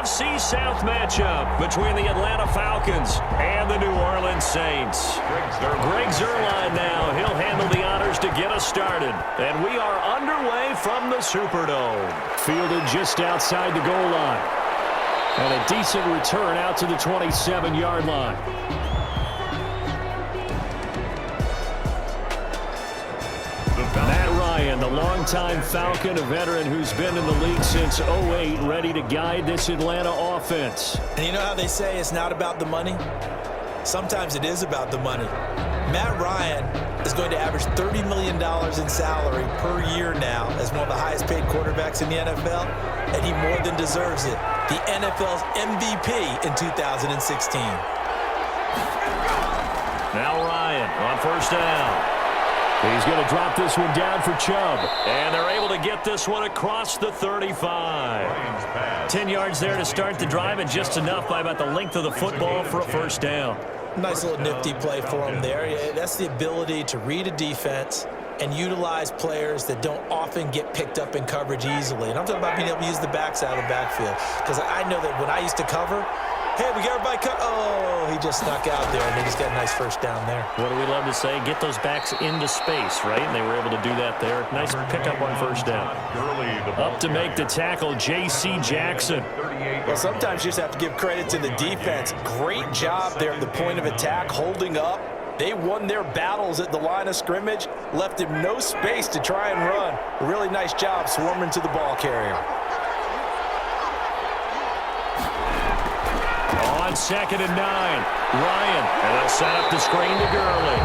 NFC South matchup between the Atlanta Falcons and the New Orleans Saints. Greg Zuerlein now. He'll handle the honors to get us started. And we are underway from the Superdome. Fielded just outside the goal line. And a decent return out to the 27-yard line. Matt Ryan, the longtime Falcon, a veteran who's been in the league since '08, ready to guide this Atlanta offense. And you know how they say it's not about the money? Sometimes it is about the money. Matt Ryan is going to average $30 million in salary per year now as one of the highest paid quarterbacks in the NFL, and he more than deserves it. The NFL's MVP in 2016. Now Ryan on first down. He's going to drop this one down for Chubb. And they're able to get this one across the 35. 10 yards there to start the drive, and just enough by about the length of the football for a first down. Nice little nifty play for him there. That's the ability to read a defense and utilize players that don't often get picked up in coverage easily. And I'm talking about being able to use the backside of the backfield. Because I know that when I used to cover, hey, we got everybody cut. Oh, he just snuck out there, and they just got a nice first down there. What do we love to say? Get those backs into space, right? And they were able to do that there. Nice pickup on first down. Up to make the tackle, J.C. Jackson. Well, sometimes you just have to give credit to the defense. Great job there at the point of attack, holding up. They won their battles at the line of scrimmage, left him no space to try and run. A really nice job swarming to the ball carrier. On 2nd and 9, Ryan, and they'll set up the screen to Gurley.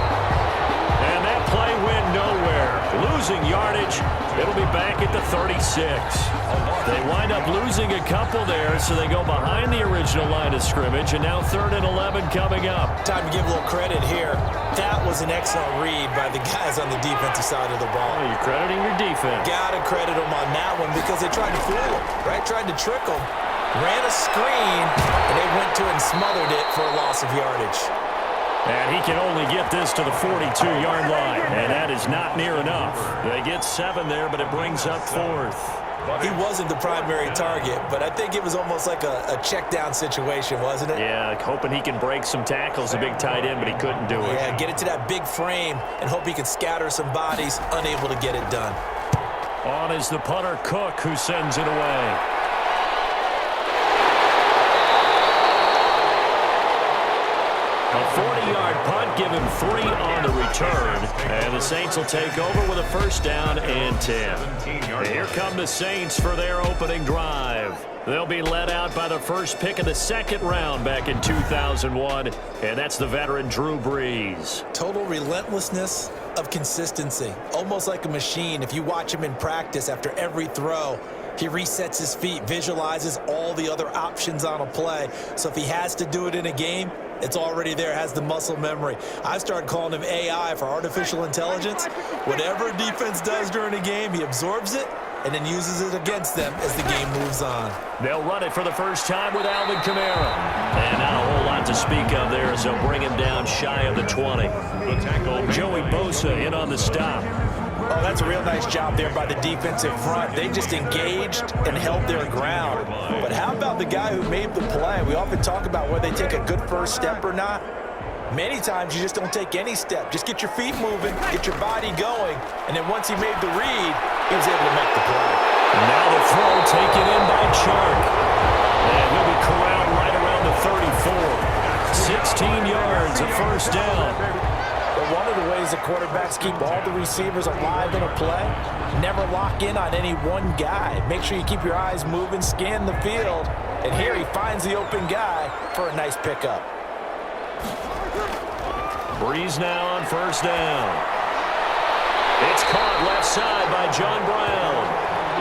And that play went nowhere. Losing yardage. It'll be back at the 36. They wind up losing a couple there, so they go behind the original line of scrimmage, and now 3rd and 11 coming up. Time to give a little credit here. That was an excellent read by the guys on the defensive side of the ball. Oh, you're crediting your defense. Got to credit them on that one because they tried to fool him, right? Tried to trick him. Ran a screen, and they went to and smothered it for a loss of yardage. And he can only get this to the 42-yard line, and that is not near enough. They get 7 there, but it brings up 4th. He wasn't the primary target, but I think it was almost like a check-down situation, wasn't it? Yeah, hoping he can break some tackles, a big tight end, but he couldn't do it. Yeah, get it to that big frame and hope he can scatter some bodies, unable to get it done. On is the punter, Cook, who sends it away. A 40-yard punt, give him 3 on the return. And the Saints will take over with a first down and 10. And here come the Saints for their opening drive. They'll be led out by the first pick of the 2nd round back in 2001. And that's the veteran Drew Brees. Total relentlessness of consistency. Almost like a machine. If you watch him in practice after every throw, he resets his feet, visualizes all the other options on a play. So if he has to do it in a game, it's already there, has the muscle memory. I've started calling him AI for artificial intelligence. Whatever defense does during a game, he absorbs it and then uses it against them as the game moves on. They'll run it for the first time with Alvin Kamara. And not a whole lot to speak of there as they'll bring him down shy of the 20. Joey Bosa in on the stop. Oh, that's a real nice job there by the defensive front. They just engaged and held their ground. But how about the guy who made the play? We often talk about whether they take a good first step or not. Many times you just don't take any step. Just get your feet moving, get your body going, and then once he made the read, he was able to make the play. Now the throw taken in by Chark. And he'll be corralled right around the 34. 16 yards, a first down. But one of the ways the quarterbacks keep all the receivers alive in a play, never lock in on any one guy. Make sure you keep your eyes moving, scan the field, and here he finds the open guy for a nice pickup. Brees now on first down. It's caught left side by John Brown.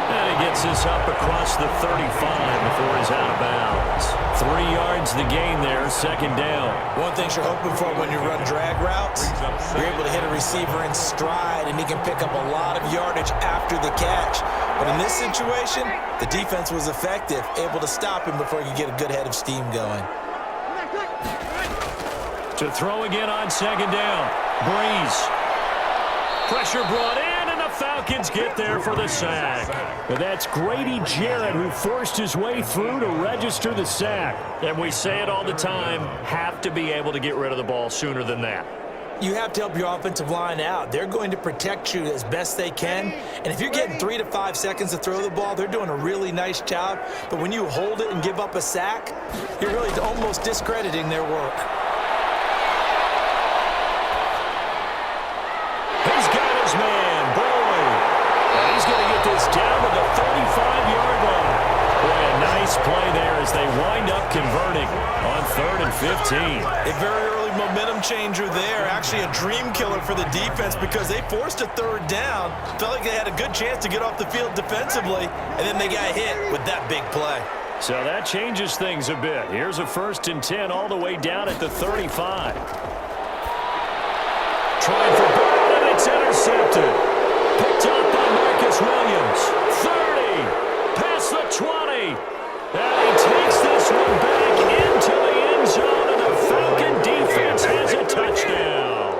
And he gets this up across the 35 before he's out of bounds. 3 yards the gain there, 2nd down. One thing you're hoping for when you run drag routes, you're able to hit a receiver in stride, and he can pick up a lot of yardage after the catch. But in this situation, the defense was effective, able to stop him before he could get a good head of steam going. To throw again on 2nd down. Brees. Pressure brought in, and the Falcons Falcons get there for the sack. And that's Grady Jarrett who forced his way through to register the sack. And we say it all the time, have to be able to get rid of the ball sooner than that. You have to help your offensive line out. They're going to protect you as best they can. And if you're getting 3 to 5 seconds to throw the ball, they're doing a really nice job. But when you hold it and give up a sack, you're really almost discrediting their work. He's got his man, Boyd. And he's going to get this down to the 35-yard line. Boy, a nice play there as they wind up converting on 3rd and 15. A very early momentum changer there. Actually a dream killer for the defense because they forced a 3rd down. Felt like they had a good chance to get off the field defensively, and then they got hit with that big play. So that changes things a bit. Here's a 1st and 10 all the way down at the 35. Trying for Burton, and it's intercepted. Picked up by Marcus Williams. 30. Past the 20. And he takes this one back into the end zone, and the Falcon defense has a touchdown.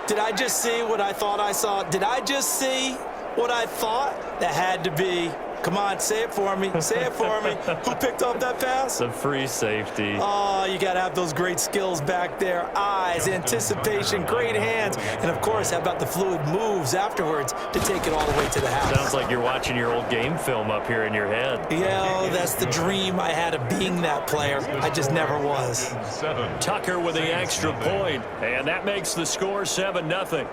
Did I just see what I thought I saw? Did I just see what I thought? That had to be. Come on, say it for me. Say it for me. Who picked up that pass? The free safety. Oh, you got to have those great skills back there. Eyes, anticipation, great hands. And, of course, how about the fluid moves afterwards to take it all the way to the house? Sounds like you're watching your old game film up here in your head. Yeah, that's the dream I had of being that player. I just never was. Tucker with the extra point, and that makes the score 7-0.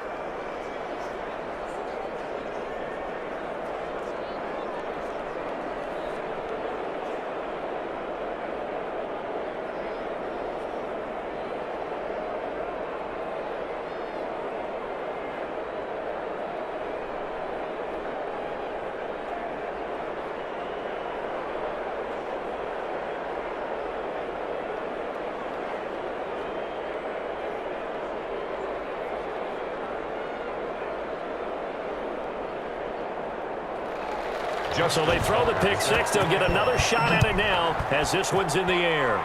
So they throw the pick six. They'll get another shot at it now as this one's in the air.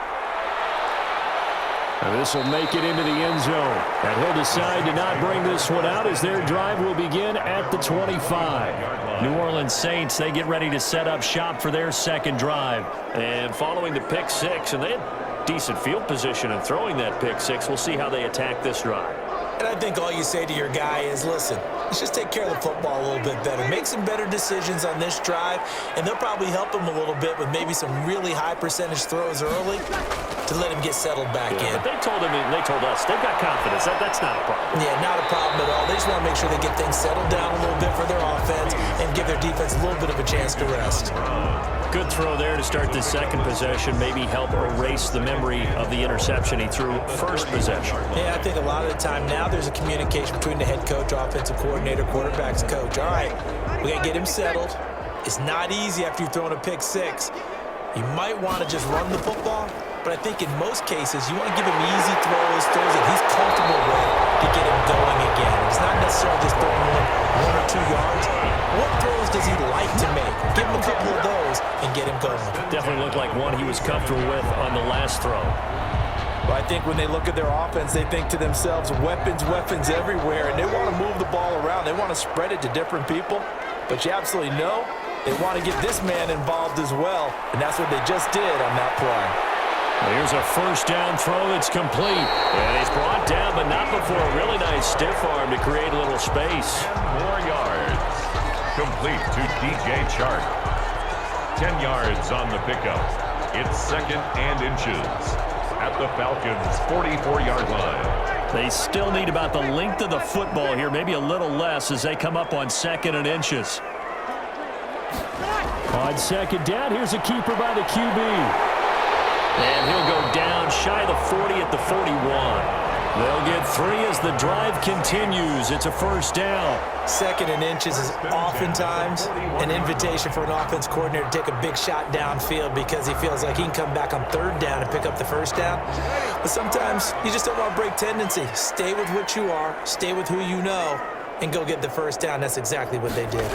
And this will make it into the end zone. And he'll decide to not bring this one out as their drive will begin at the 25. New Orleans Saints, they get ready to set up shop for their second drive. And following the pick six, and they had decent field position in throwing that pick six. We'll see how they attack this drive. And I think all you say to your guy is, listen, let's just take care of the football a little bit better. Make some better decisions on this drive, and they'll probably help him a little bit with maybe some really high percentage throws early to let him get settled back in. But they told him, they told us, they've got confidence. That's not a problem. Yeah, not a problem at all. They just want to make sure they get things settled down a little bit for their offense and give their defense a little bit of a chance to rest. Good throw there to start the second possession. Maybe help erase the memory of the interception he threw first possession. Yeah, I think a lot of the time now there's a communication between the head coach, offensive coordinator, quarterback's coach. All right, we got to get him settled. It's not easy after you've thrown a pick six. You might want to just run the football, but I think in most cases you want to give him easy throws that he's comfortable with to get him going again. It's not necessarily just throwing one or 2 yards. What throws does he like to make? Give him a couple of those and get him going. Definitely looked like one he was comfortable with on the last throw. Well, I think when they look at their offense, they think to themselves, weapons everywhere, and they want to move the ball around. They want to spread it to different people. But you absolutely know they want to get this man involved as well, and that's what they just did on that play. Well, here's a first down throw that's complete. And he's brought down, but not before a really nice stiff arm to create a little space. 10 more yards. Complete to DJ Chark. 10 yards on the pickup. It's 2nd and inches at the Falcons' 44-yard line. They still need about the length of the football here, maybe a little less as they come up on 2nd and inches. On second down, here's a keeper by the QB. And he'll go down shy of the 40 at the 41. They'll get 3 as the drive continues. It's a first down. 2nd and inches is oftentimes an invitation for an offense coordinator to take a big shot downfield because he feels like he can come back on 3rd down and pick up the first down. But sometimes you just don't want to break tendency. Stay with what you are, stay with who you know, and go get the first down. That's exactly what they did.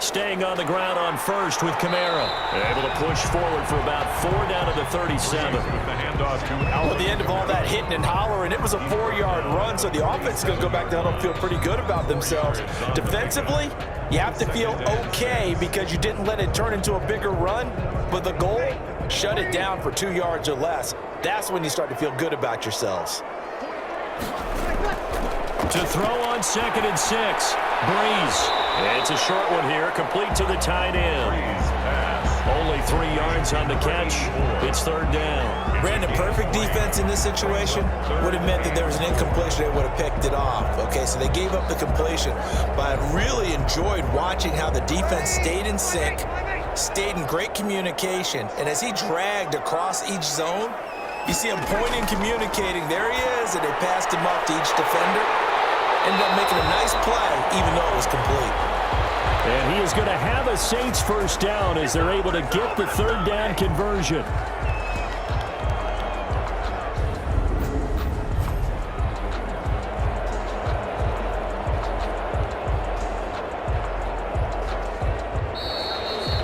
Staying on the ground on first with Kamara. Able to push forward for about 4 down to the 37. With the handoff to At the end of all that hitting and hollering, it was a 4-yard run, so the offense is going to go back down and feel pretty good about themselves. Defensively, you have to feel okay because you didn't let it turn into a bigger run, but the goal, shut it down for 2 yards or less. That's when you start to feel good about yourselves. To throw on 2nd and 6. Breeze. It's a short one here, complete to the tight end. Only 3 yards on the catch. It's 3rd down. Brandon, perfect defense in this situation would have meant that there was an incompletion. They would have picked it off. Okay, so they gave up the completion. But I really enjoyed watching how the defense stayed in sync, stayed in great communication, and as he dragged across each zone, you see him pointing, communicating. There he is, and they passed him up to each defender. Ended up making a nice play, even though it was complete. And he is going to have a Saints first down as they're able to get the 3rd down conversion.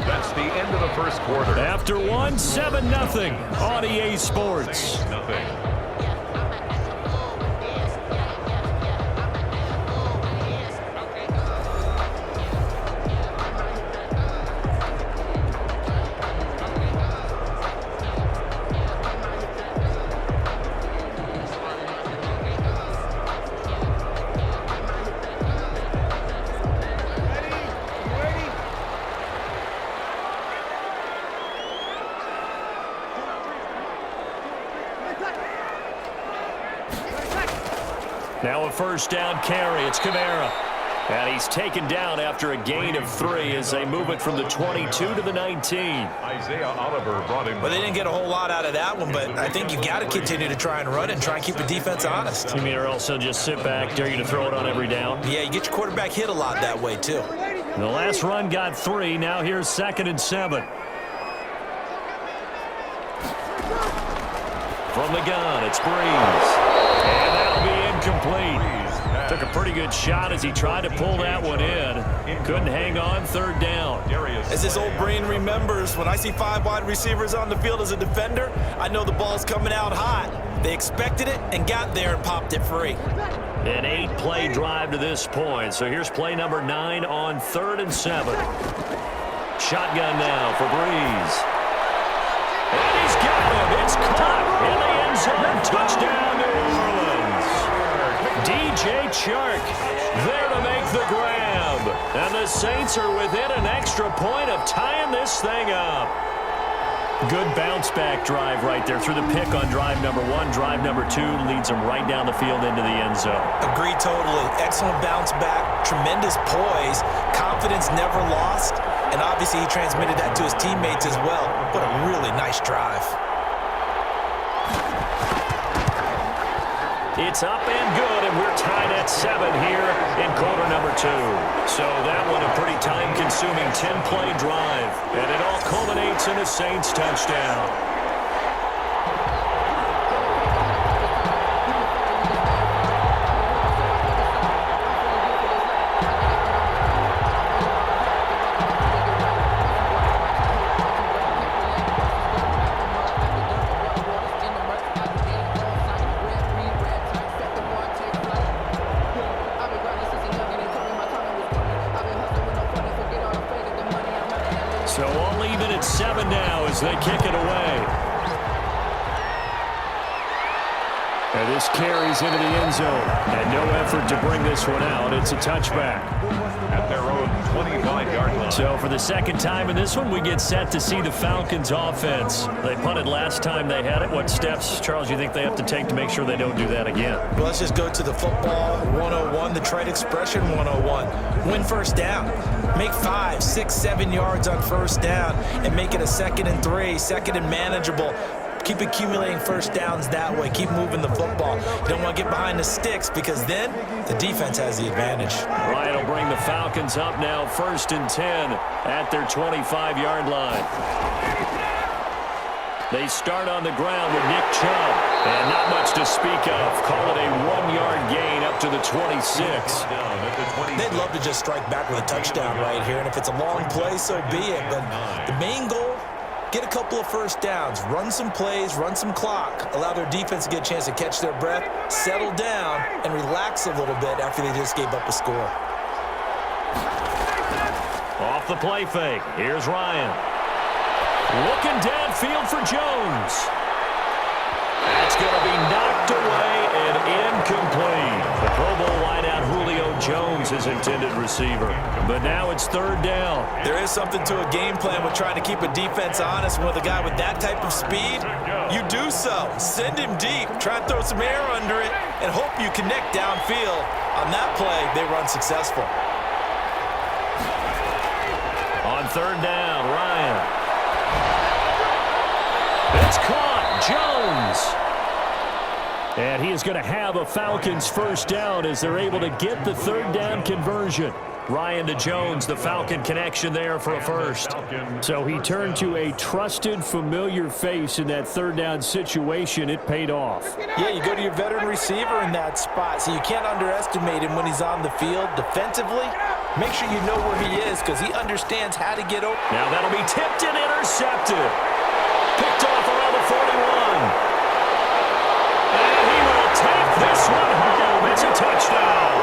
That's the end of the first quarter. After one, 7-0 on EA Sports. Nothing. Now a first down carry. It's Kamara. And he's taken down after a gain of 3 as they move it from the 22 to the 19. Isaiah Oliver brought him. Well, they didn't get a whole lot out of that one, but I think you've got to continue to try and run and try and keep the defense honest. You mean or else they'll just sit back, dare you to throw it on every down? Yeah, you get your quarterback hit a lot that way, too. The last run got 3. Now here's 2nd and 7. From the gun, it's Breeze. And that'll be incomplete. Took a pretty good shot as he tried to pull that one in. Couldn't hang on, 3rd down. As this old brain remembers, when I see 5 wide receivers on the field as a defender, I know the ball's coming out hot. They expected it and got there and popped it free. An 8-play drive to this point. So here's play number 9 on 3rd and 7. Shotgun now for Breeze. And he's got him. It's caught in the end zone. Touchdown, New Orleans. DJ Chark there to make the grab. And the Saints are within an extra point of tying this thing up. Good bounce-back drive right there through the pick on drive number 1. Drive number 2 leads them right down the field into the end zone. Agreed totally. Excellent bounce back, tremendous poise, confidence never lost, and obviously he transmitted that to his teammates as well. What a really nice drive. It's up and good, and we're tied at 7 here in quarter number 2. So that one a pretty time-consuming 10-play drive, and it all culminates in a Saints touchdown. So all even at 7 now as they kick it away. And this carries into the end zone. And no effort to bring this one out. It's a touchback. At their own 25-yard line. So for the second time in this one, we get set to see the Falcons offense. They punted last time they had it. What steps, Charles, you think they have to take to make sure they don't do that again? Well, let's just go to the football 101, the trade expression 101. Win first down. Make 5, 6, 7 yards on first down and make it a 2nd and 3, 2nd and manageable. Keep accumulating first downs that way. Keep moving the football. You don't want to get behind the sticks because then the defense has the advantage. Ryan will bring the Falcons up now 1st and 10 at their 25-yard line. They start on the ground with Nick Chubb. And not much to speak of. Call it a 1-yard gain up to the 26. They'd love to just strike back with a touchdown right here. And if it's a long play, so be it. But the main goal, get a couple of first downs. Run some plays, run some clock. Allow their defense to get a chance to catch their breath, settle down, and relax a little bit after they just gave up a score. Off the play fake. Here's Ryan. Looking downfield for Jones. That's going to be knocked away and incomplete. The Pro Bowl wideout Julio Jones is intended receiver. But now it's third down. There is something to a game plan with trying to keep a defense honest. With a guy with that type of speed, you do so. Send him deep. Try and throw some air under it and hope you connect downfield. On that play, they run successful. On third down, Ryan. It's caught. Jones. And he is going to have a Falcons first down as they're able to get the third down conversion. Ryan to Jones, the Falcon connection there for a first. So he turned to a trusted, familiar face in that third down situation. It paid off. Yeah, you go to your veteran receiver in that spot, so you can't underestimate him when he's on the field defensively. Make sure you know where he is because he understands how to get open. Now that'll be tipped and intercepted. Picked off around the 41. And he will take this one home. It's a touchdown.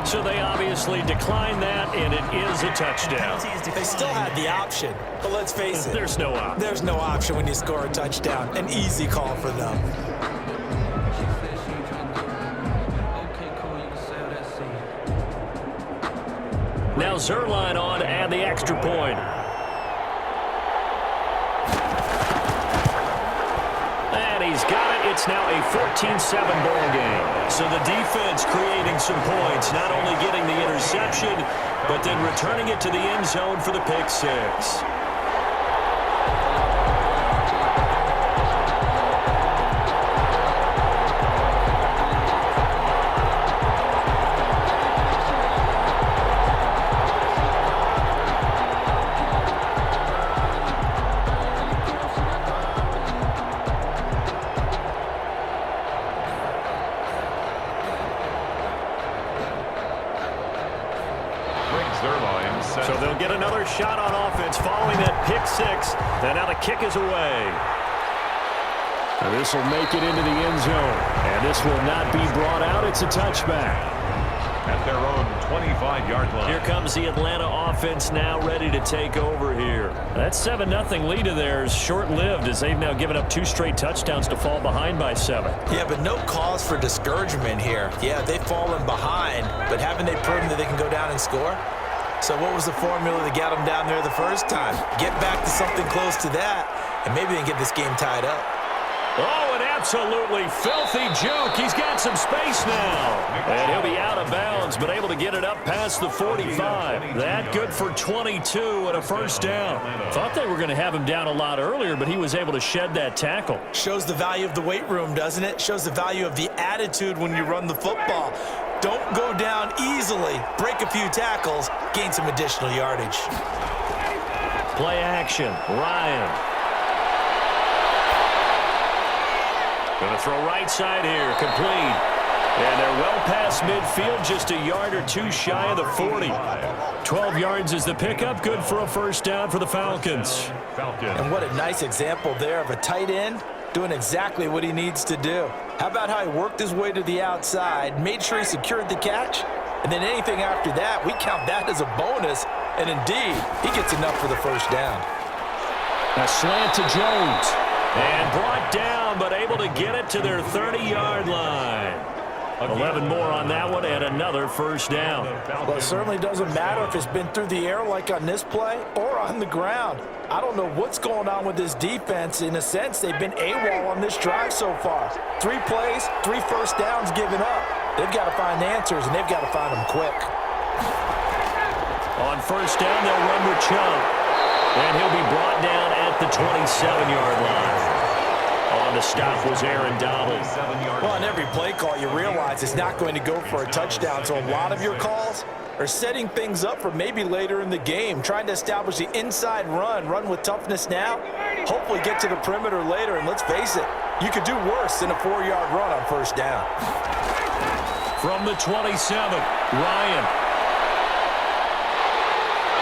So they obviously declined that, and it is a touchdown. They still had the option, but let's face it. There's no option. There's no option when you score a touchdown. An easy call for them. Now Zerline on to add the extra point. And he's got it. It's now a 14-7 ball game. So the defense creating some points, not only getting the interception, but then returning it to the end zone for the pick six. So they'll get another shot on offense following that pick six. And now the kick is away. And this will make it into the end zone. And this will not be brought out. It's a touchback. At their own 25-yard line. Here comes the Atlanta offense now ready to take over here. That 7-0 lead of theirs short-lived as they've now given up 2 straight touchdowns to fall behind by 7. Yeah, but no cause for discouragement here. Yeah, they've fallen behind, but haven't they proven that they can go down and score? So what was the formula that got them down there the first time? Get back to something close to that, and maybe they can get this game tied up. Oh, an absolutely filthy juke. He's got some space now. And he'll be out of bounds, but able to get it up past the 45. That good for 22 and a first down. Thought they were going to have him down a lot earlier, but he was able to shed that tackle. Shows the value of the weight room, doesn't it? Shows the value of the attitude when you run the football. Don't go down easily. Break a few tackles. Gain some additional yardage. Play action. Ryan. Going to throw right side here. Complete. And they're well past midfield, just a yard or two shy of the 40. 12 yards is the pickup. Good for a first down for the Falcons. And what a nice example there of a tight end doing exactly what he needs to do. How about how he worked his way to the outside, made sure he secured the catch, and then anything after that, we count that as a bonus. And indeed, he gets enough for the first down. A slant to Jones. And brought down, but able to get it to their 30-yard line. 11 more on that one, and another first down. Well, it certainly doesn't matter if it's been through the air like on this play or on the ground. I don't know what's going on with this defense. In a sense, they've been AWOL on this drive so far. 3 plays, 3 first downs given up. They've got to find answers, and they've got to find them quick. On first down, they'll run with Chubb. And he'll be brought down at the 27-yard line. On the stop was Aaron Donald. Well, on every play call, you realize it's not going to go for a touchdown, so a lot of your calls are setting things up for maybe later in the game, trying to establish the inside run with toughness now, hopefully get to the perimeter later, and let's face it, you could do worse than a 4-yard run on first down. From the 27, Ryan.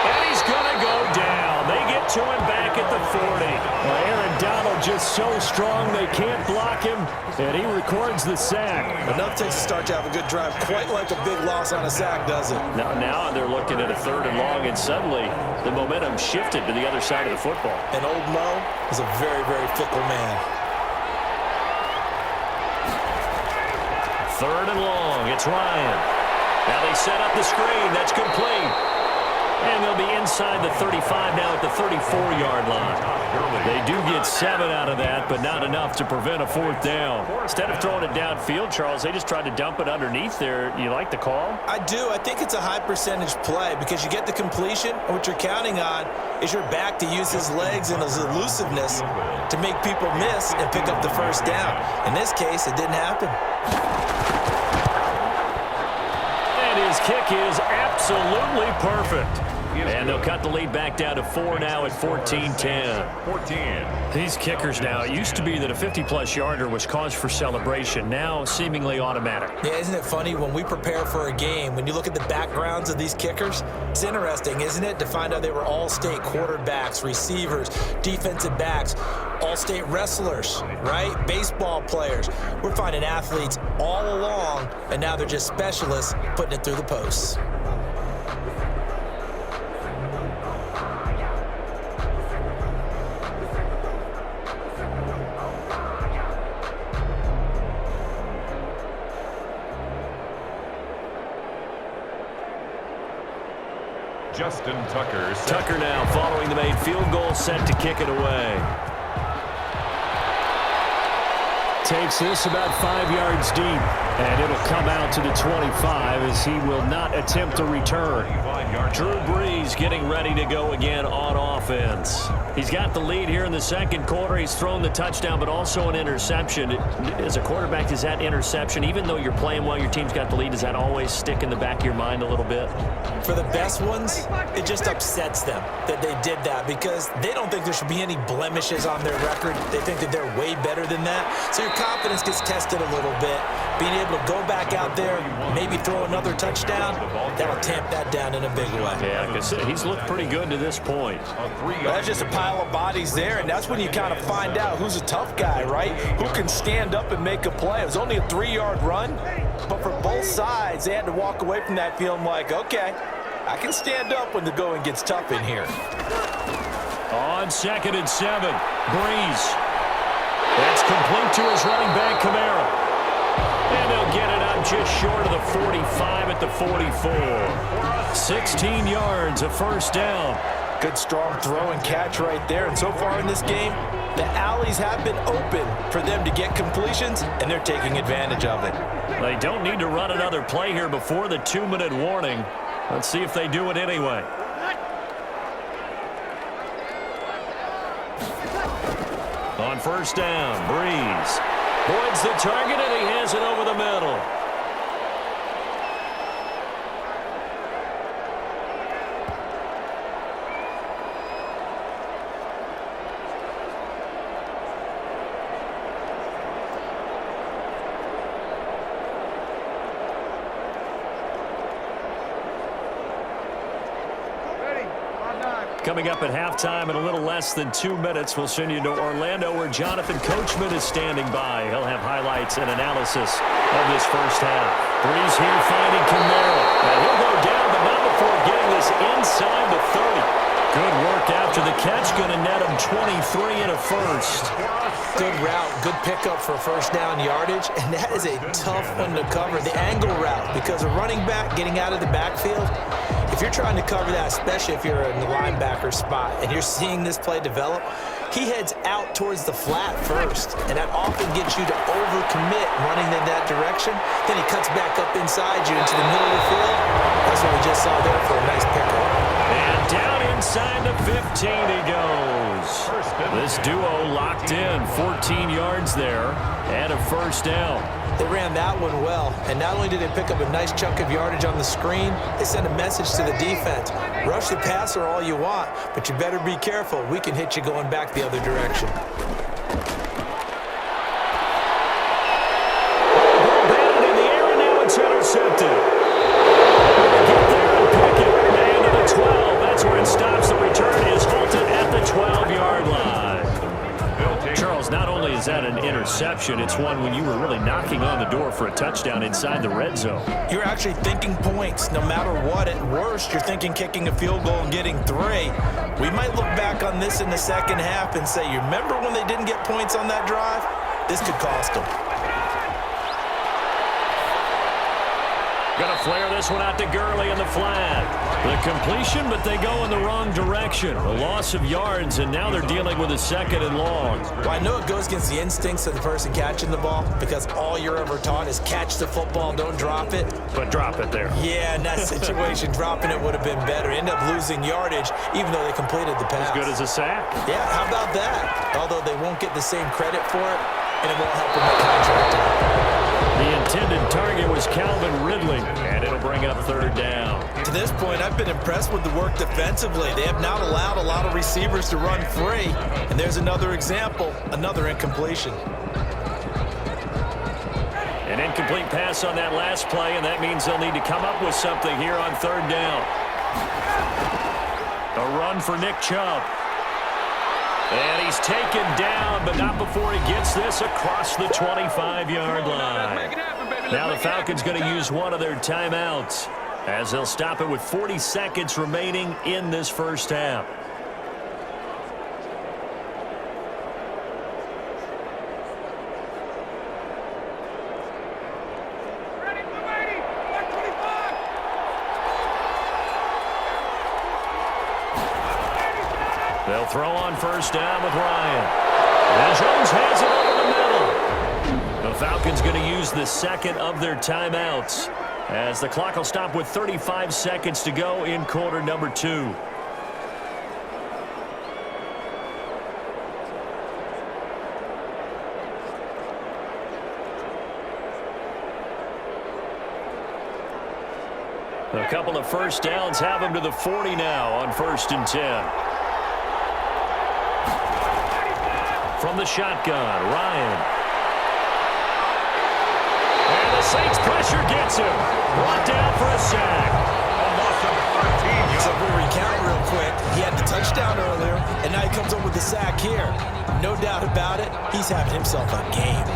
And he's going to go down. They get to him back at the 40. Well, Aaron Donald just so strong they can't block him, and he records the sack. Enough takes to start to have a good drive, quite like a big loss on a sack, does it? Now they're looking at a 3rd and long, and suddenly the momentum shifted to the other side of the football. And old Mo is a very, very fickle man. 3rd and long, it's Ryan. Now they set up the screen, that's complete. And they'll be inside the 35 now at the 34-yard line. They do get 7 out of that, but not enough to prevent a 4th down. Instead of throwing it downfield, Charles, they just tried to dump it underneath there. You like the call? I do. I think it's a high-percentage play because you get the completion, and what you're counting on is your back to use his legs and his elusiveness to make people miss and pick up the first down. In this case, it didn't happen. His kick is absolutely perfect. And they'll cut the lead back down to 4 now at 14-10. These kickers now, it used to be that a 50-plus yarder was cause for celebration. Now seemingly automatic. Yeah, isn't it funny when we prepare for a game, when you look at the backgrounds of these kickers, it's interesting, isn't it, to find out they were all-state quarterbacks, receivers, defensive backs, all-state wrestlers, right? Baseball players. We're finding athletes all along, and now they're just specialists putting it through the posts. Justin Tucker. Tucker now following the made field goal, set to kick it away. Takes this about 5 yards deep, and it'll come out to the 25 as he will not attempt a return. Drew Brees getting ready to go again on offense. He's got the lead here in the second quarter. He's thrown the touchdown, but also an interception. As a quarterback, is that interception, even though you're playing well, your team's got the lead, does that always stick in the back of your mind a little bit? For the best ones, it just upsets them that they did that because they don't think there should be any blemishes on their record. They think that they're way better than that. So your confidence gets tested a little bit. Being able to go back out there, maybe throw another touchdown, that'll tamp that down in a big way. Yeah, because he's looked pretty good to this point. That's just a pile of bodies there, and that's when you kind of find out who's a tough guy, right? Who can stand up and make a play. It was only a 3-yard run, but for both sides, they had to walk away from that feeling like, okay, I can stand up when the going gets tough in here. On 2nd and 7, Brees. That's complete to his running back, Kamara. And they'll get it up just short of the 45 at the 44. 16 yards, a first down. Good strong throw and catch right there. And so far in this game, the alleys have been open for them to get completions, and they're taking advantage of it. They don't need to run another play here before the 2-minute warning. Let's see if they do it anyway. On first down, Brees voids the target, and he has it over the middle. Coming up at halftime in a little less than 2 minutes, we'll send you to Orlando where Jonathan Coachman is standing by. He'll have highlights and analysis of this first half. Brees here finding Kamara. Now he'll go down, but not before getting this inside the 30. Good work after the catch. Going to net him 23 and a first. Good route, good pickup for first down yardage, and that is a tough one to cover. The angle route, because a running back getting out of the backfield, if you're trying to cover that, especially if you're in the linebacker spot and you're seeing this play develop, he heads out towards the flat first, and that often gets you to overcommit running in that direction. Then he cuts back up inside you into the middle of the field. That's what we just saw there for a nice pickup. And down inside the 15 he goes. This duo locked in, 14 yards there, and a first down. They ran that one well, and not only did they pick up a nice chunk of yardage on the screen, they sent a message to the defense. Rush the passer all you want, but you better be careful. We can hit you going back the other direction. Batted in the air, and now it's intercepted. Get there and pick it. And to the 12. That's where it stops. The return is halted at the 12-yard line. Charles, not only is that an interception, it's one when you were really knocking on the door for a touchdown inside the red zone. You're actually thinking points. No matter what, at worst, you're thinking kicking a field goal and getting 3. We might look back on this in the second half and say, you remember when they didn't get points on that drive? This could cost them. Going to flare this one out to Gurley in the flat. The completion, but they go in the wrong direction. A loss of yards, and now they're dealing with a 2nd and long. Well, I know it goes against the instincts of the person catching the ball because all you're ever taught is catch the football, don't drop it. But drop it there. Yeah, in that situation, dropping it would have been better. End up losing yardage, even though they completed the pass. As good as a sack. Yeah, how about that? Although they won't get the same credit for it, and it won't help them with contract time. The intended target was Calvin Ridley, and it'll bring up 3rd down. To this point, I've been impressed with the work defensively. They have not allowed a lot of receivers to run free. And there's another example, another incompletion. An incomplete pass on that last play, and that means they'll need to come up with something here on 3rd down. A run for Nick Chubb. And he's taken down, but not before he gets this across the 25-yard line. Now the Falcons going to use one of their timeouts as they'll stop it with 40 seconds remaining in this first half. They'll throw on 1st down with Ryan. And Jones has it over the middle. The Falcons going to use the 2nd of their timeouts as the clock will stop with 35 seconds to go in quarter number 2. A couple of first downs have them to the 40 now on 1st and 10. From the shotgun, Ryan. And the Saints pressure gets him. Brought down for a sack. A loss of 13 yards. So we'll recount real quick. He had the touchdown earlier, and now he comes up with the sack here. No doubt about it, he's having himself a game.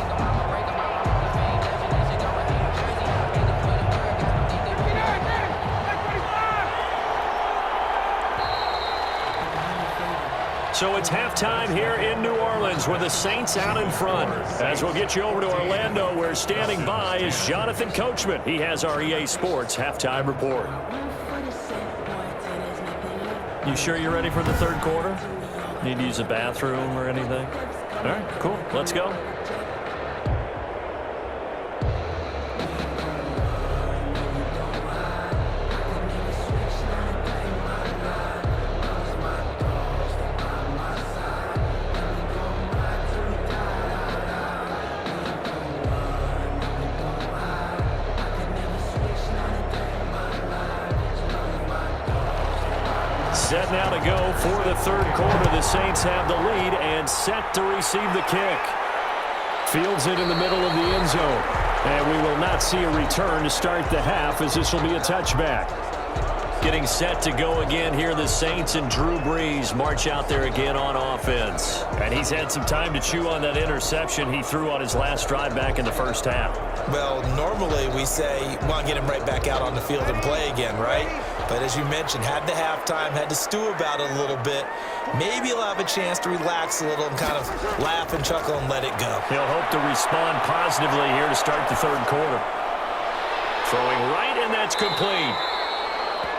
So it's halftime here in New Orleans with the Saints out in front. As we'll get you over to Orlando, where standing by is Jonathan Coachman. He has our EA Sports halftime report. You sure you're ready for the 3rd quarter? Need to use a bathroom or anything? All right, cool. Let's go. Set now to go for the 3rd quarter. The Saints have the lead and set to receive the kick. Fields it in the middle of the end zone. And we will not see a return to start the half, as this will be a touchback. Getting set to go again here, the Saints and Drew Brees march out there again on offense. And he's had some time to chew on that interception he threw on his last drive back in the first half. Well, normally we say, well, get him right back out on the field and play again, right? But as you mentioned, had the halftime, had to stew about it a little bit. Maybe he'll have a chance to relax a little and kind of laugh and chuckle and let it go. He'll hope to respond positively here to start the 3rd quarter. Throwing right, and that's complete.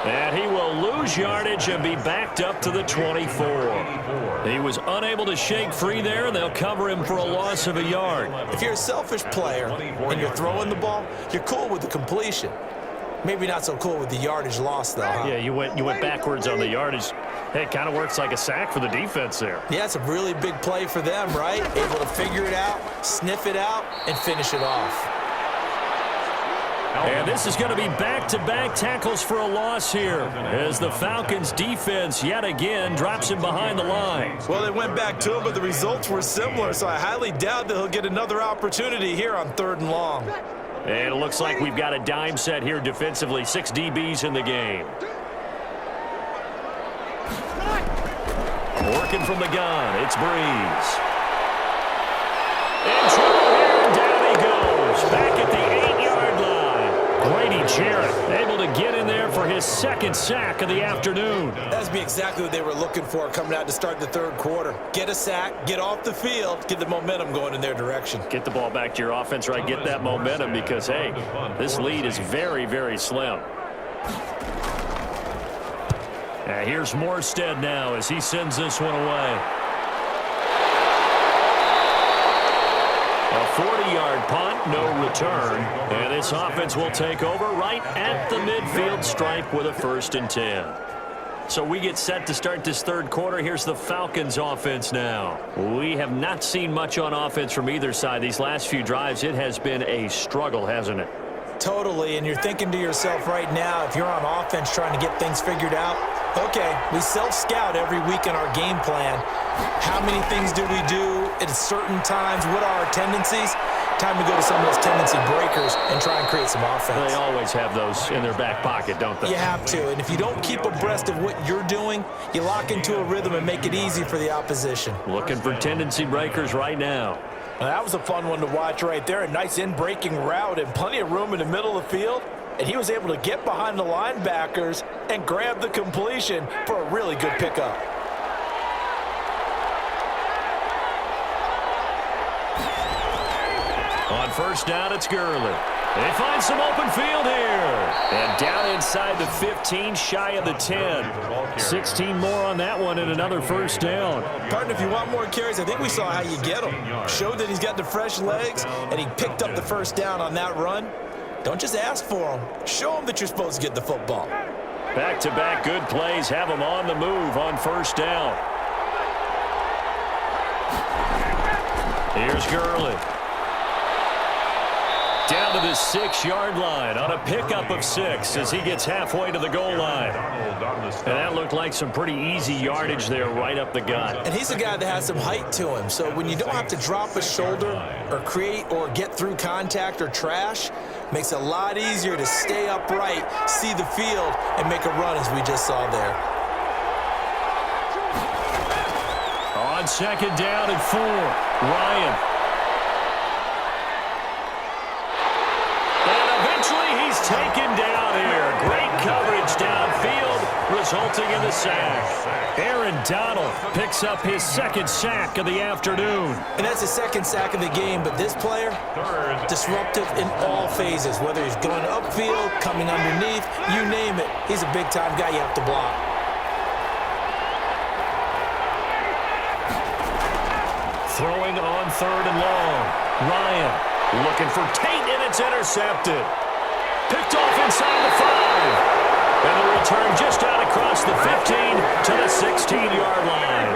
And he will lose yardage and be backed up to the 24. He was unable to shake free there, and they'll cover him for a loss of a yard. If you're a selfish player and you're throwing the ball, you're cool with the completion. Maybe not so cool with the yardage loss, though, huh? Yeah, you went backwards on the yardage. Hey, it kind of works like a sack for the defense there. Yeah, it's a really big play for them, right? Able to figure it out, sniff it out, and finish it off. And this is going to be back-to-back tackles for a loss here as the Falcons defense yet again drops him behind the line. Well, they went back to him, but the results were similar, so I highly doubt that he'll get another opportunity here on 3rd and long. And it looks like we've got a dime set here defensively. 6 DBs in the game. Working from the gun, it's Breeze. In trouble here, down he goes. Back at the 8-yard line. Grady Jarrett able to get in there for his 2nd sack of the afternoon. That's exactly what they were looking for coming out to start the 3rd quarter. Get a sack, get off the field, get the momentum going in their direction. Get the ball back to your offense, right? Get that momentum because, hey, this lead is very, very slim. And here's Morstead now as he sends this one away. A 40-yard punt, no return. And this offense will take over right at the midfield stripe with a 1st and 10. So we get set to start this 3rd quarter. Here's the Falcons offense now. We have not seen much on offense from either side. These last few drives, it has been a struggle, hasn't it? Totally, and you're thinking to yourself right now, if you're on offense trying to get things figured out, okay, we self-scout every week in our game plan. How many things do we do at certain times? What are our tendencies? Time to go to some of those tendency breakers and try and create some offense. They always have those in their back pocket, don't they? You have to, and if you don't keep abreast of what you're doing, you lock into a rhythm and make it easy for the opposition. Looking for tendency breakers right now. Well, that was a fun one to watch right there. A nice in-breaking route and plenty of room in the middle of the field. And he was able to get behind the linebackers and grab the completion for a really good pickup. On 1st down, it's Gurley. They find some open field here. And down inside the 15, shy of the 10. 16 more on that one and another 1st down. Partner, if you want more carries, I think we saw how you get him. Showed that he's got the fresh legs, and he picked up the 1st down on that run. Don't just ask for him. Show him that you're supposed to get the football. Back-to-back good plays have him on the move on 1st down. Here's Gurley. Down to the 6-yard line on a pickup of 6 as he gets halfway to the goal line. And that looked like some pretty easy yardage there right up the gut. And he's a guy that has some height to him, so when you don't have to drop a shoulder or create or get through contact or trash, makes it a lot easier to stay upright, see the field, and make a run as we just saw there. On 2nd down and 4, Ryan. He's taken down here. Great coverage downfield, resulting in the sack. Aaron Donald picks up his 2nd sack of the afternoon. And that's his 2nd sack of the game, but this player, disruptive in all phases, whether he's going upfield, coming underneath, you name it. He's a big-time guy you have to block. Throwing on 3rd and long. Ryan looking for Tate, and it's intercepted. Picked off inside the 5. And the return just out across the 15 to the 16-yard line.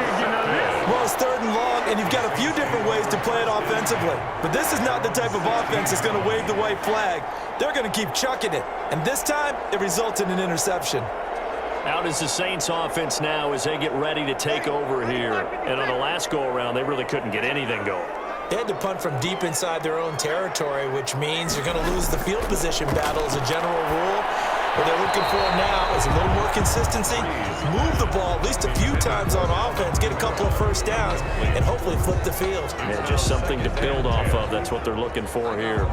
Well, it's 3rd and long, and you've got a few different ways to play it offensively. But this is not the type of offense that's going to wave the white flag. They're going to keep chucking it. And this time, it results in an interception. Out is the Saints offense now as they get ready to take over here. And on the last go-around, they really couldn't get anything going. They had to punt from deep inside their own territory, which means you're going to lose the field position battle as a general rule. What they're looking for now is a little more consistency, move the ball at least a few times on offense, get a couple of 1st downs, and hopefully flip the field. Yeah, just something to build off of. That's what they're looking for here.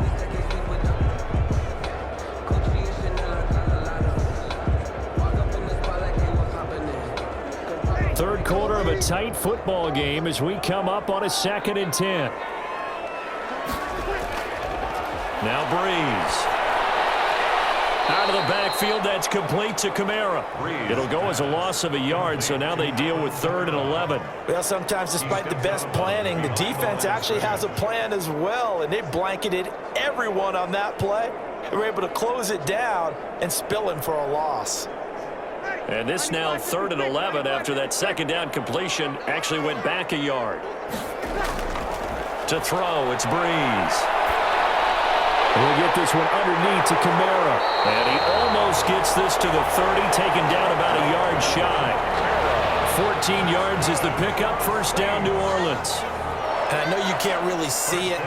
Third quarter of a tight football game as we come up on a 2nd and 10. Now Breeze. Out of the backfield, that's complete to Kamara. It'll go as a loss of a yard, so now they deal with 3rd and 11. Well, sometimes despite the best planning, the defense actually has a plan as well, and they blanketed everyone on that play. and were able to close it down and spill him for a loss. And this now 3rd and 11 after that second down completion actually went back a yard. To throw, it's Breeze. He'll get this one underneath to Kamara. And he almost gets this to the 30, taken down about a yard shy. 14 yards is the pickup, first down, New Orleans. And I know you can't really see it,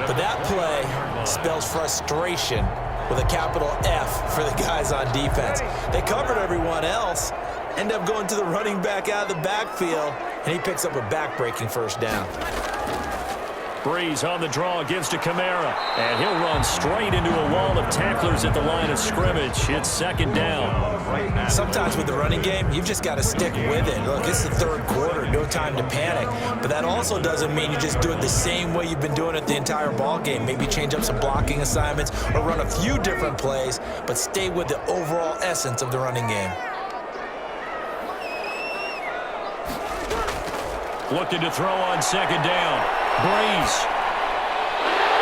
but that play spells frustration with a capital F for the guys on defense. They covered everyone else, end up going to the running back out of the backfield, and he picks up a back-breaking first down. Breeze on the draw, gives to Kamara, and he'll run straight into a wall of tacklers at the line of scrimmage. It's second down. Sometimes with the running game, you've just got to stick with it. Look, it's the third quarter, no time to panic. But that also doesn't mean you just do it the same way you've been doing it the entire ball game. Maybe change up some blocking assignments or run a few different plays, but stay with the overall essence of the running game. Looking to throw on second down. Breeze.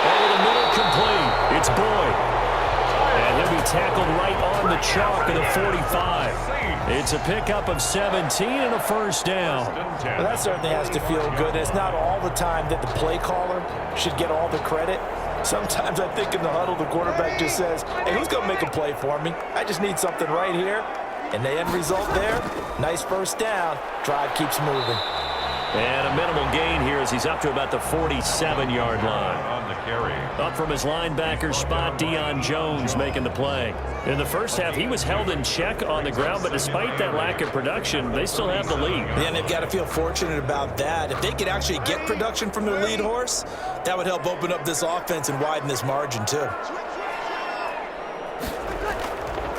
Over the middle, complete. It's Boyd. And he'll be tackled right on the chalk of the 45. It's a pickup of 17 and a first down. Well, that certainly has to feel good. It's not all the time that the play caller should get all the credit. Sometimes I think in the huddle, the quarterback just says, hey, who's going to make a play for me? I just need something right here. And the end result there, nice first down. Drive keeps moving. And a minimal gain here as he's up to about the 47-yard line. On the carry. Up from his linebacker spot, Deion Jones making the play. In the first half, he was held in check on the ground, but despite that lack of production, they still have the lead. Yeah, and they've got to feel fortunate about that. If they could actually get production from their lead horse, that would help open up this offense and widen this margin too.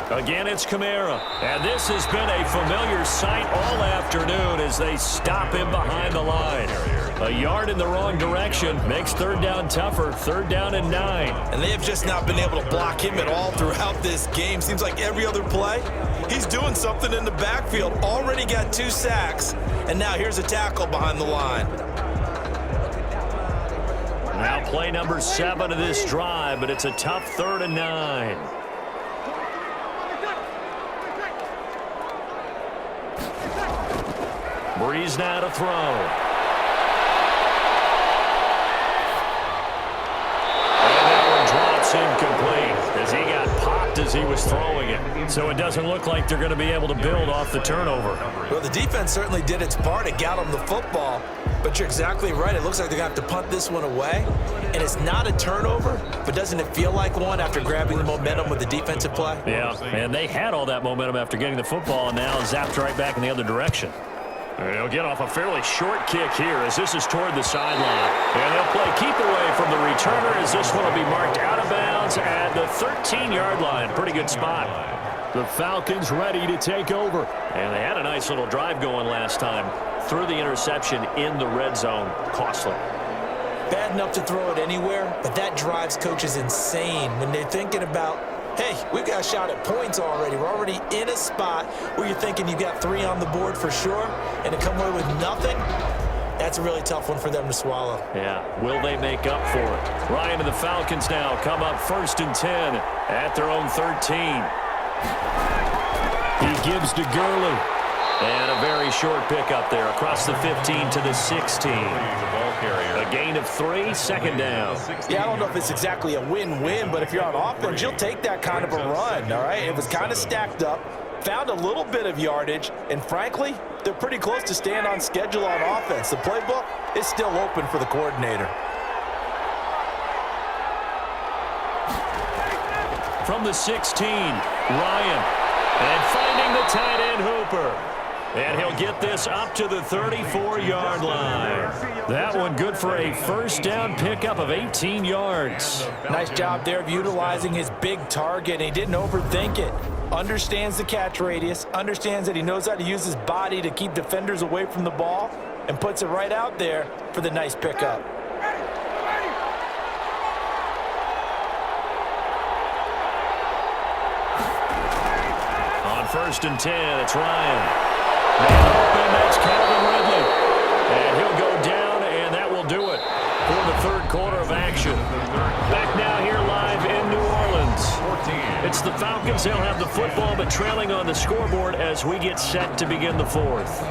Again, it's Kamara. And this has been a familiar sight all afternoon as they stop him behind the line. A yard in the wrong direction makes third down tougher. Third down and 9. And they have just not been able to block him at all throughout this game. Seems like every other play, he's doing something in the backfield. Already got 2 sacks, and now here's a tackle behind the line. Now play number 7 of this drive, but it's a tough 3rd and 9. Breeze now to throw. And that one drops incomplete as he got popped as he was throwing it. So it doesn't look like they're going to be able to build off the turnover. Well, the defense certainly did its part. It got them the football. But you're exactly right. It looks like they're going to have to punt this one away. And it's not a turnover, but doesn't it feel like one after grabbing the momentum with the defensive play? Yeah, and they had all that momentum after getting the football and now zapped right back in the other direction. They'll get off a fairly short kick here as this is toward the sideline. And they'll play keep away from the returner as this one will be marked out of bounds at the 13-yard line. Pretty good spot. The Falcons ready to take over. And they had a nice little drive going last time. Threw the interception in the red zone. Costly. Bad enough to throw it anywhere, but that drives coaches insane when they're thinking about, hey, we've got a shot at points already. We're already in a spot where you're thinking you've got 3 on the board for sure, and to come away with nothing, that's a really tough one for them to swallow. Yeah, will they make up for it? Ryan and the Falcons now come up 1st and 10 at their own 13. He gives to Gurley. And a very short pickup there across the 15 to the 16. A gain of 3, second down. Yeah, I don't know if it's exactly a win-win, but if you're on offense, you'll take that kind of a run, all right? It was kind of stacked up, found a little bit of yardage, and frankly, they're pretty close to staying on schedule on offense. The playbook is still open for the coordinator. From the 16, Ryan. And finding the tight end Hooper. And he'll get this up to the 34-yard line. That one good for a first down pickup of 18 yards. Nice job there of utilizing his big target. He didn't overthink it. Understands the catch radius. Understands that he knows how to use his body to keep defenders away from the ball. And puts it right out there for the nice pickup. On 1st and 10, it's Ryan. And that's Calvin Ridley. And he'll go down, and that will do it for the 3rd quarter of action. Back now here live in New Orleans. yards. It's the Falcons. They'll have the football, but trailing on the scoreboard as we get set to begin the fourth.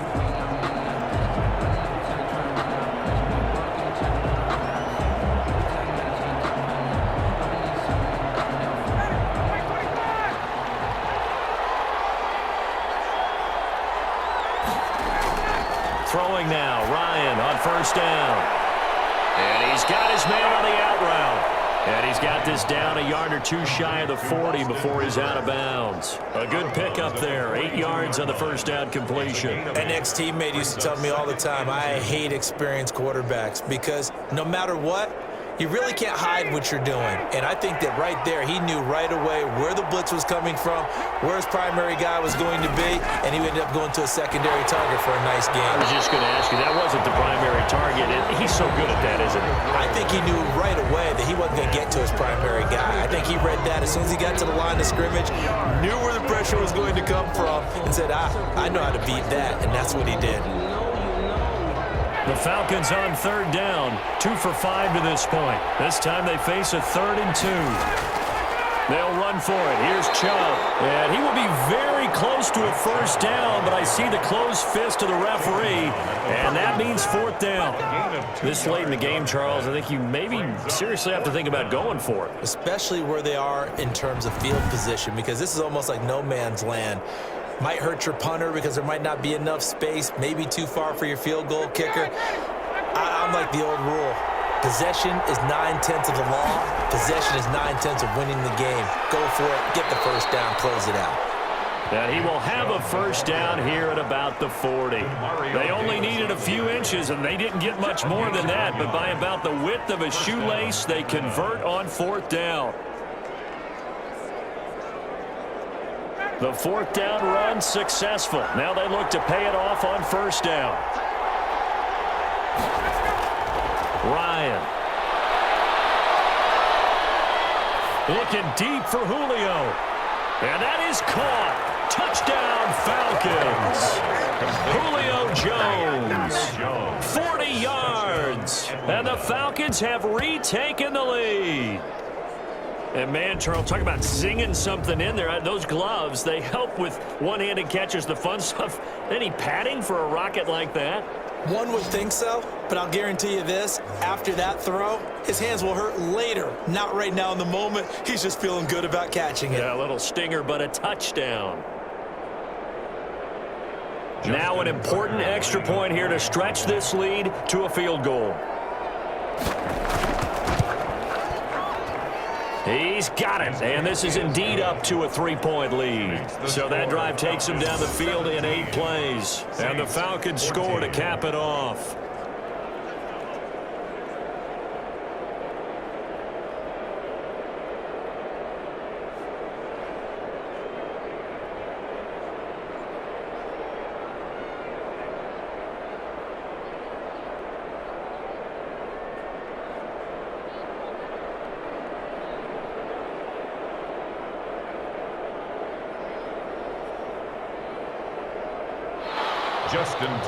Throwing now, Ryan on first down. And he's got his man on the out route. And he's got this down a yard or two shy of the 40 before he's out of bounds. A good pickup there, 8 yards on the first down completion. An ex-teammate used to tell me all the time, I hate experienced quarterbacks because no matter what, you really can't hide what you're doing. And I think that right there, he knew right away where the blitz was coming from, where his primary guy was going to be, and he ended up going to a secondary target for a nice game. I was just going to ask you, that wasn't the primary target. He's so good at that, isn't he? I think he knew right away that he wasn't going to get to his primary guy. I think he read that as soon as he got to the line of scrimmage, knew where the pressure was going to come from, and said, I know how to beat that, and that's what he did. The Falcons on third down, 2 for 5 to this point. This time they face a 3rd and 2. They'll run for it. Here's Chubb. And he will be very close to a first down, but I see the closed fist of the referee, and that means 4th down. This late in the game, Charles, I think you maybe seriously have to think about going for it. Especially where they are in terms of field position, because this is almost like no man's land. Might hurt your punter because there might not be enough space, maybe too far for your field goal kicker. I'm like the old rule. Possession is 9/10 of the law. Possession is 9/10 of winning the game. Go for it, get the first down, close it out. And he will have a first down here at about the 40. They only needed a few inches, and they didn't get much more than that, but by about the width of a shoelace, they convert on 4th down. The 4th down run successful. Now they look to pay it off on first down. Ryan. Looking deep for Julio. And that is caught. Touchdown, Falcons. Julio Jones. 40 yards. And the Falcons have retaken the lead. And, man, Charles, talk about zinging something in there. Those gloves, they help with one-handed catches, the fun stuff. Any padding for a rocket like that? One would think so, but I'll guarantee you this. After that throw, his hands will hurt later. Not right now in the moment. He's just feeling good about catching it. Yeah, a little stinger, but a touchdown. Now an important extra point here to stretch this lead to a field goal. He's got it, and this is indeed up to a 3-point lead. So that drive takes him down the field in 8 plays, and the Falcons score to cap it off.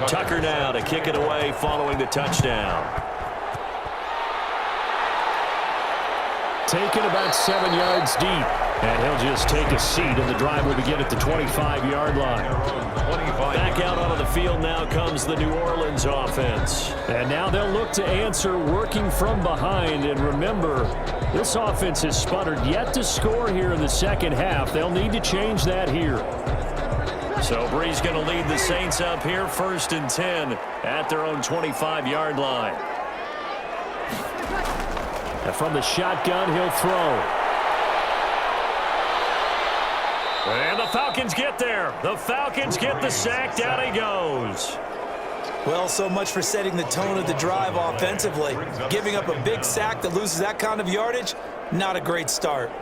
Tucker now to kick it away following the touchdown. Taken about 7 yards deep. And he'll just take a seat, and the drive will begin at the 25-yard line. Back out onto the field now comes the New Orleans offense. And now they'll look to answer working from behind. And remember, this offense has sputtered yet to score here in the second half. They'll need to change that here. So Bree's going to lead the Saints up here, 1st and 10 at their own 25-yard line. And from the shotgun, he'll throw. And the Falcons get there. The Falcons get the sack. Down he goes. Well, so much for setting the tone of the drive offensively. Giving up a big sack that loses that kind of yardage, not a great start.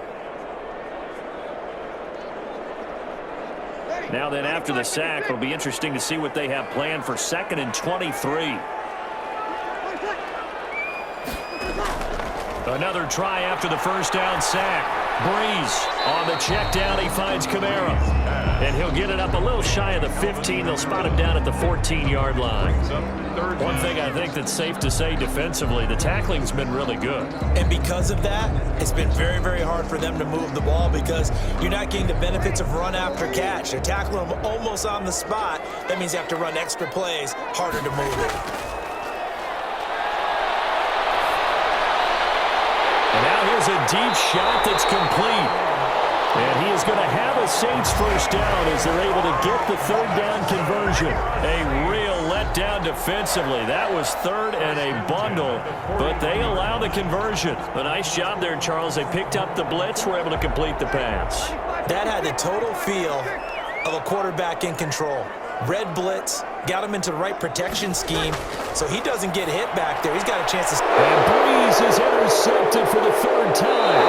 Now then, after the sack, it'll be interesting to see what they have planned for 2nd and 23. Another try after the first down sack. Breeze on the check down. He finds Kamara. And he'll get it up a little shy of the 15. They'll spot him down at the 14-yard line. One thing I think that's safe to say defensively, the tackling's been really good. And because of that, it's been very, very hard for them to move the ball because you're not getting the benefits of run after catch. They're tackling them almost on the spot. That means you have to run extra plays, harder to move it. And now here's a deep shot that's complete. And he is going to have a Saints first down as they're able to get the third down conversion. A real letdown defensively. That was third and a bundle, but they allow the conversion. A nice job there, Charles. They picked up the blitz, were able to complete the pass. That had the total feel of a quarterback in control. Red blitz, got him into the right protection scheme, so he doesn't get hit back there. He's got a chance to... And Breeze is intercepted for the third time.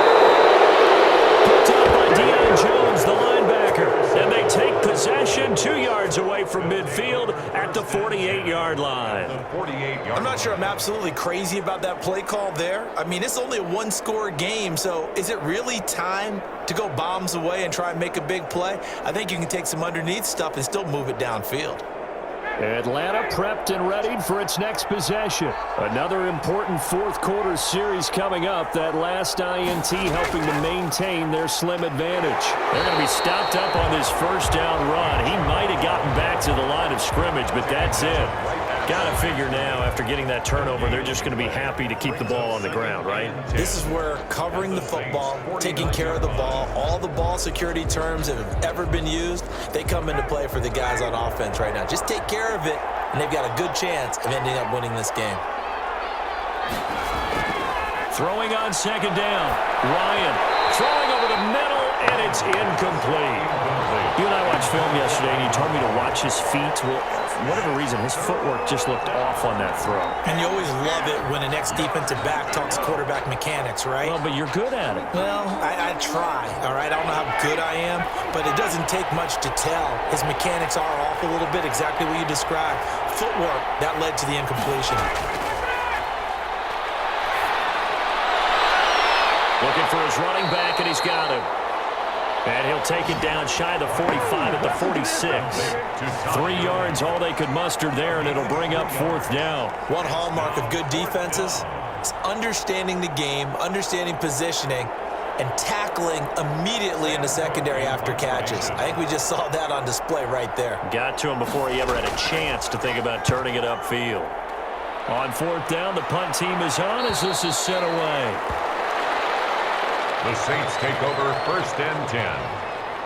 Picked up by Deion Jones, the linebacker. And they take possession 2 yards away from midfield at the 48-yard line. I'm not sure I'm absolutely crazy about that play call there. I mean, it's only a one-score game, so is it really time to go bombs away and try and make a big play? I think you can take some underneath stuff and still move it downfield. Atlanta prepped and readied for its next possession. Another important fourth-quarter series coming up. That last INT helping to maintain their slim advantage. They're going to be stopped up on this first down run. He might have gotten back to the line of scrimmage, but that's it. Got to figure now, after getting that turnover, they're just going to be happy to keep the ball on the ground, right? This is where covering the football, taking care of the ball, all the ball security terms that have ever been used, they come into play for the guys on offense right now. Just take care of it, and they've got a good chance of ending up winning this game. Throwing on second down. Ryan throwing over the middle, and it's incomplete. You and I watched film yesterday, and you told me to watch his feet. Well, for whatever reason, his footwork just looked off on that throw. And you always love it when an ex-defensive back talks quarterback mechanics, right? Well, but you're good at it. Well, I try, all right? I don't know how good I am, but it doesn't take much to tell. His mechanics are off a little bit, exactly what you described. Footwork, that led to the incompletion. Looking for his running back, and he's got him. And he'll take it down shy of the 45 at the 46. 3 yards, all they could muster there, and it'll bring up fourth down. One hallmark of good defenses is understanding the game, understanding positioning, and tackling immediately in the secondary after catches. I think we just saw that on display right there. Got to him before he ever had a chance to think about turning it upfield. On fourth down, the punt team is on as this is sent away. The Saints take over first and 10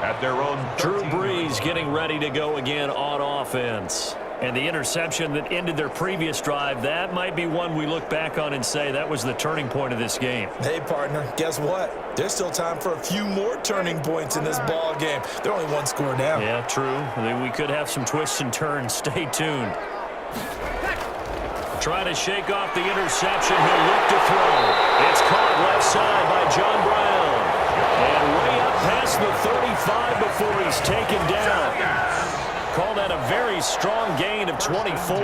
at their own 13. Drew Brees getting ready to go again on offense. And the interception that ended their previous drive, that might be one we look back on and say that was the turning point of this game. Hey, partner, guess what? There's still time for a few more turning points in this ball game. They're only one score down. Yeah, true. We could have some twists and turns. Stay tuned. Trying to shake off the interception. He'll look to throw. It's caught left side by John Brown. And way up past the 35 before he's taken down. Call that a very strong gain of 24.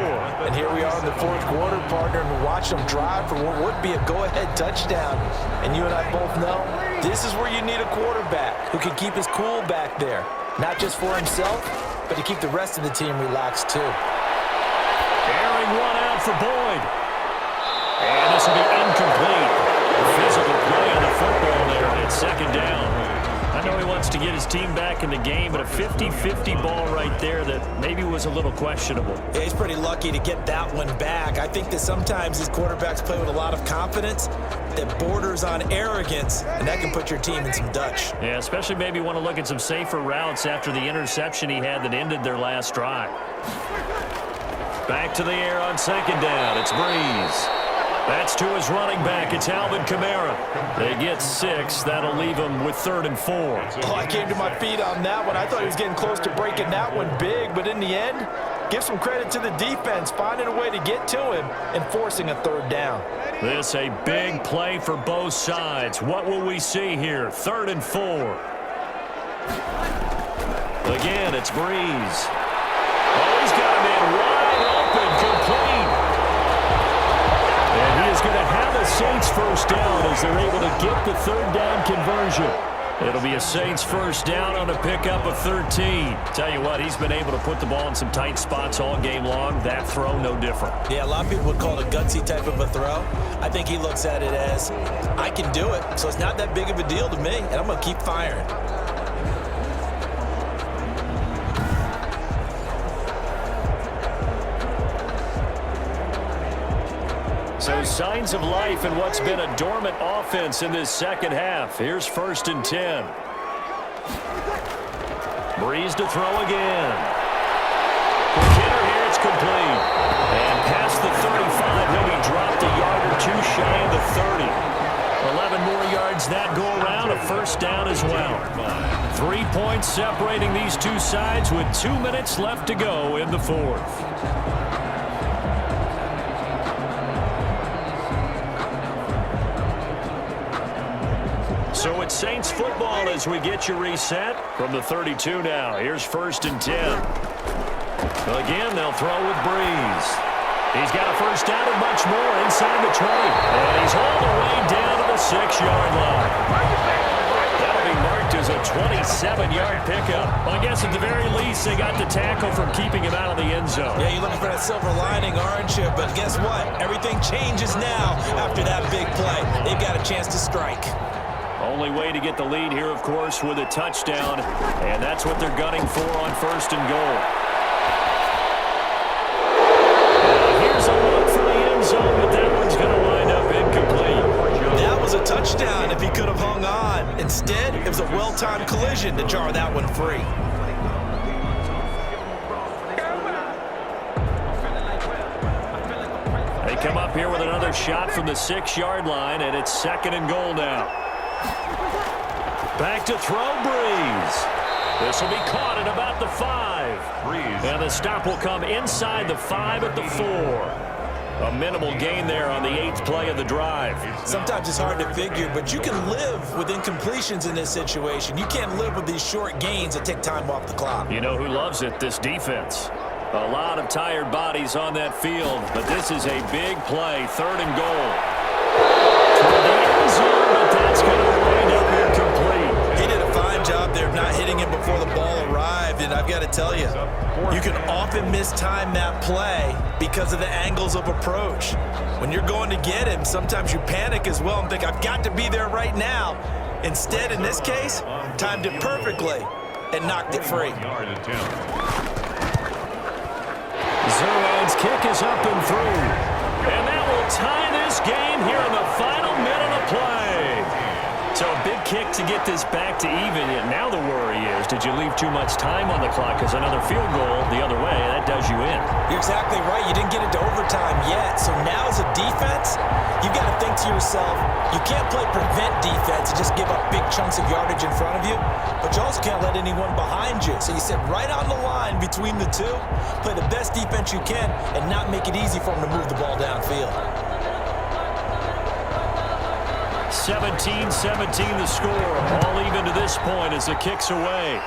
And here we are in the fourth quarter, partner, and we watch them drive for what would be a go-ahead touchdown. And you and I both know this is where you need a quarterback who can keep his cool back there. Not just for himself, but to keep the rest of the team relaxed too. Airing one out for Boyd. And this will be incomplete. Physical play on the football there, and it's second down. I know he wants to get his team back in the game, but a 50-50 ball right there that maybe was a little questionable. Yeah, he's pretty lucky to get that one back. I think that sometimes these quarterbacks play with a lot of confidence that borders on arrogance, and that can put your team in some Dutch. Yeah, especially maybe want to look at some safer routes after the interception he had that ended their last drive. Back to the air on second down. It's Breeze. That's to his running back. It's Alvin Kamara. They get 6. That'll leave him with 3rd and 4. Oh, I came to my feet on that one. I thought he was getting close to breaking that one big, but in the end, give some credit to the defense, finding a way to get to him and forcing a 3rd down. This a big play for both sides. What will we see here? 3rd and 4. Again, it's Breeze. Oh, he's got him in wide open, complete. And he is going to have a Saints first down as they're able to get the third down conversion. It'll be a Saints first down on a pickup of 13. Tell you what, he's been able to put the ball in some tight spots all game long. That throw, no different. Yeah, a lot of people would call it a gutsy type of a throw. I think he looks at it as, I can do it, so it's not that big of a deal to me, and I'm going to keep firing. So signs of life in what's been a dormant offense in this second half. Here's 1st and 10. Breeze to throw again. Quick hitter here, it's complete. And past the 35, he'll be dropped a yard or two shy of the 30. 11 more yards that go around, a first down as well. 3 points separating these two sides with 2 minutes left to go in the fourth. So it's Saints football as we get you reset from the 32 now. Here's 1st and 10. Again, they'll throw with Breeze. He's got a first down and much more inside the 20. And he's all the way down to the 6-yard line. That'll be marked as a 27-yard pickup. I guess at the very least, they got the tackle from keeping him out of the end zone. Yeah, you're looking for that silver lining, aren't you? But guess what? Everything changes now after that big play. They've got a chance to strike. Only way to get the lead here, of course, with a touchdown, and that's what they're gunning for on 1st and goal. Here's a look for the end zone, but that one's going to wind up incomplete. That was a touchdown if he could have hung on. Instead, it was a well-timed collision to jar that one free. They come up here with another shot from the 6-yard line, and it's 2nd and goal now. Back to throw, Breeze. This will be caught at about the 5. Breeze. And the stop will come inside the 5 at the 4. A minimal gain there on the 8th play of the drive. Sometimes it's hard to figure, but you can live with incompletions in this situation. You can't live with these short gains that take time off the clock. You know who loves it? This defense. A lot of tired bodies on that field, but this is a big play. 3rd and goal. Toward the end zone, but that's going to wind up incomplete. He did a fine job there of not hitting him before the ball arrived, and I've got to tell you, you can often mistime that play because of the angles of approach. When you're going to get him, sometimes you panic as well and think, I've got to be there right now. Instead, in this case, timed it perfectly and knocked it free. Zerline's kick is up and through. And that will tie this game here in the final minute of play. So a big kick to get this back to even. And now the worry is, did you leave too much time on the clock? Because another field goal the other way, that does you in. You're exactly right. You didn't get into overtime yet. So now as a defense, you've got to think to yourself, you can't play prevent defense and just give up big chunks of yardage in front of you. But you also can't let anyone behind you. So you sit right on the line between the two, play the best defense you can, and not make it easy for them to move the ball downfield. 17-17 the score. All even to this point as the kick's away.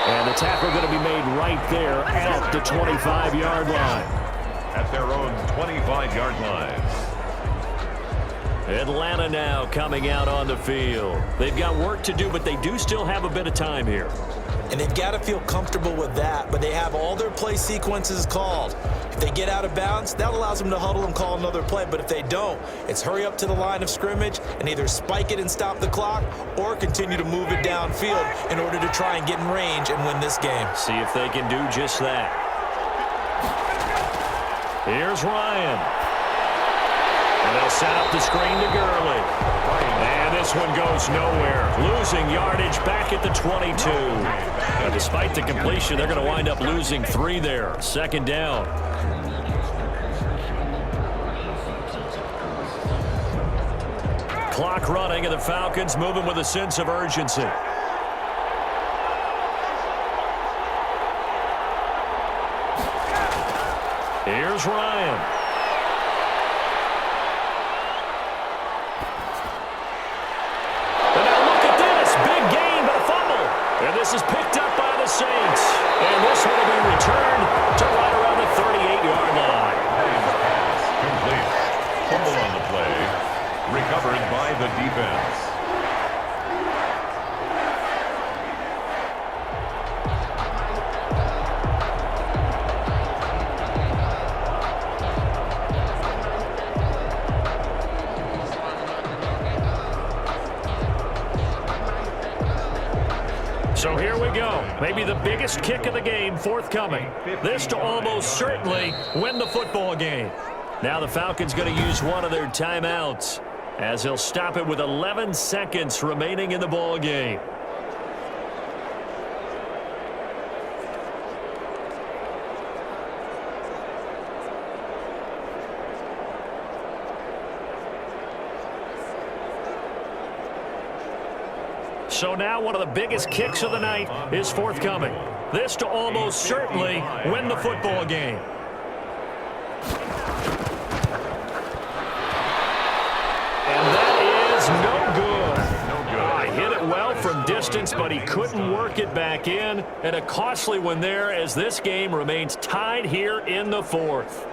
And the tackle going to be made right there at the 25-yard line. At their own 25-yard line. Atlanta now coming out on the field. They've got work to do, but they do still have a bit of time here. And they've got to feel comfortable with that, but they have all their play sequences called. If they get out of bounds, that allows them to huddle and call another play. But if they don't, it's hurry up to the line of scrimmage and either spike it and stop the clock or continue to move it downfield in order to try and get in range and win this game. See if they can do just that. Here's Ryan. And they'll set up the screen to Gurley. And this one goes nowhere. Losing yardage back at the 22. And despite the completion, they're going to wind up losing 3 there. 2nd down. Clock running, and the Falcons moving with a sense of urgency. Here's Ryan. And this is picked up by the Saints. And this one will be returned to defense. So here we go. Maybe the biggest kick of the game forthcoming. This to almost certainly win the football game. Now the Falcons going to use one of their timeouts as they'll stop it with 11 seconds remaining in the ball game. So now one of the biggest kicks of the night is forthcoming. This to almost certainly win the football game. And that is no good. Hit it well from distance, but he couldn't work it back in. And a costly one there as this game remains tied here in the fourth.